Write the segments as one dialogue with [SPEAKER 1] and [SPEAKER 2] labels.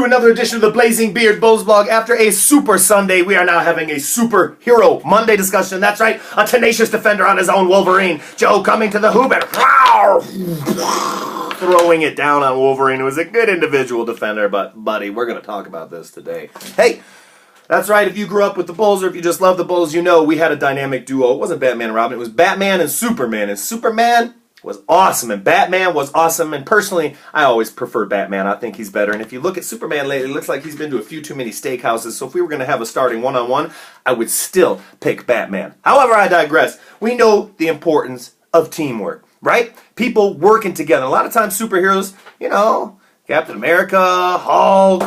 [SPEAKER 1] to another edition of the Blazing Beard Bulls blog. After a super Sunday, we are now having a superhero Monday discussion. That's right, a tenacious defender on his own, Wolverine. Joe coming to the hoop and throwing it down on Wolverine, who was a good individual defender, but buddy, we're going to talk about this today. Hey, that's right, if you grew up with the Bulls or if you just love the Bulls, you know we had a dynamic duo. It wasn't Batman and Robin, it was Batman and Superman. And Superman was awesome, and Batman was awesome, and personally, I always prefer Batman. I think he's better, and if you look at Superman lately, it looks like he's been to a few too many steakhouses, so if we were going to have a starting one-on-one, I would still pick Batman. However, I digress. We know the importance of teamwork, right? People working together. A lot of times superheroes, you know, Captain America, Hulk,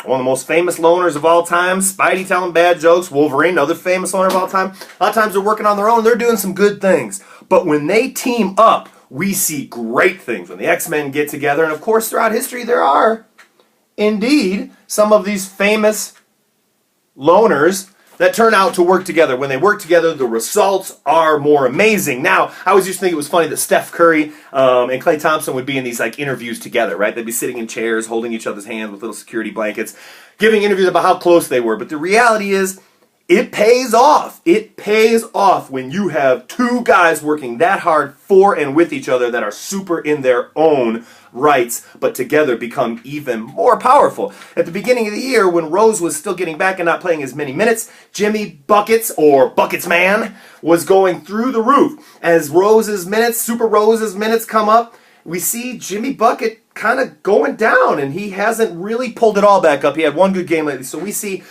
[SPEAKER 1] one of the most famous loners of all time, Spidey telling bad jokes, Wolverine, another famous loner of all time. A lot of times they're working on their own, they're doing some good things. But when they team up, we see great things. When the X-Men get together, and of course throughout history there are, indeed, some of these famous loners that turn out to work together. When they work together, the results are more amazing. Now, I always used to think it was funny that Steph Curry and Klay Thompson would be in these like interviews together, right? They'd be sitting in chairs, holding each other's hands with little security blankets, giving interviews about how close they were. But the reality is, it pays off. It pays off when you have two guys working that hard for and with each other that are super in their own rights, but together become even more powerful. At the beginning of the year, when Rose was still getting back and not playing as many minutes, Jimmy Buckets, or Buckets Man, was going through the roof. As Rose's minutes, Super Rose's minutes come up, we see Jimmy Bucket kind of going down, and he hasn't really pulled it all back up. He had one good game lately, so we see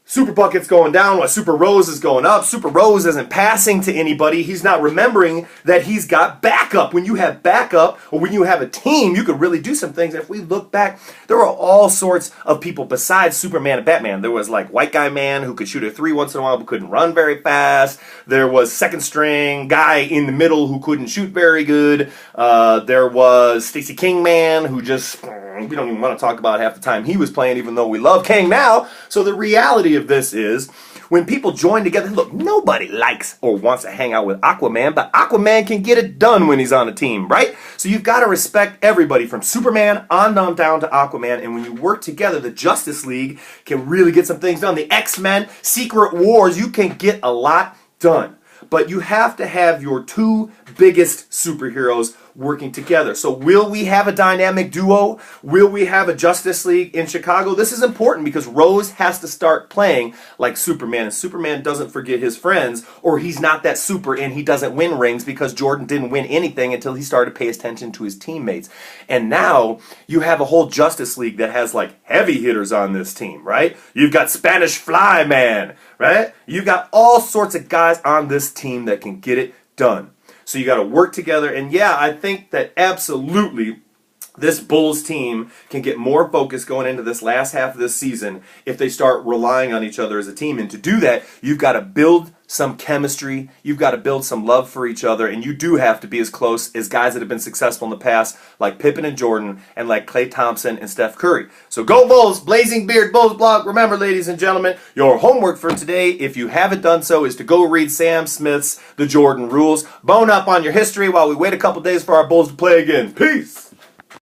[SPEAKER 1] Super Bucket's going down while Super Rose is going up. Super Rose isn't passing to anybody. He's not remembering that he's got backup. When you have backup, or when you have a team, you could really do some things. If we look back, there were all sorts of people besides Superman and Batman. There was like White Guy Man who could shoot a three once in a while but couldn't run very fast. There was second string guy in the middle who couldn't shoot very good. There was Stacey King Man who just, we don't even want to talk about half the time he was playing, even though we love King now. So the reality of this is, when people join together, look, nobody likes or wants to hang out with Aquaman, but Aquaman can get it done when he's on a team, right? So you've got to respect everybody from Superman on down to Aquaman, and when you work together, the Justice League can really get some things done. The X-Men, Secret Wars, you can get a lot done. But you have to have your two biggest superheroes working together. So will we have a dynamic duo? Will we have a Justice League in Chicago? This is important because Rose has to start playing like Superman, and Superman doesn't forget his friends, or he's not that super and he doesn't win rings, because Jordan didn't win anything until he started to pay attention to his teammates. And now you have a whole Justice League that has like heavy hitters on this team, right? You've got Spanish Fly Man, right? You've got all sorts of guys on this team that can get it done. So you got to work together, and yeah, I think that absolutely this Bulls team can get more focus going into this last half of this season if they start relying on each other as a team. And to do that, you've got to build some chemistry, you've got to build some love for each other, and you do have to be as close as guys that have been successful in the past, like Pippen and Jordan, and like Klay Thompson and Steph Curry. So go Bulls, Blazing Beard Bulls blog. Remember, ladies and gentlemen, your homework for today, if you haven't done so, is to go read Sam Smith's The Jordan Rules. Bone up on your history while we wait a couple days for our Bulls to play again. Peace!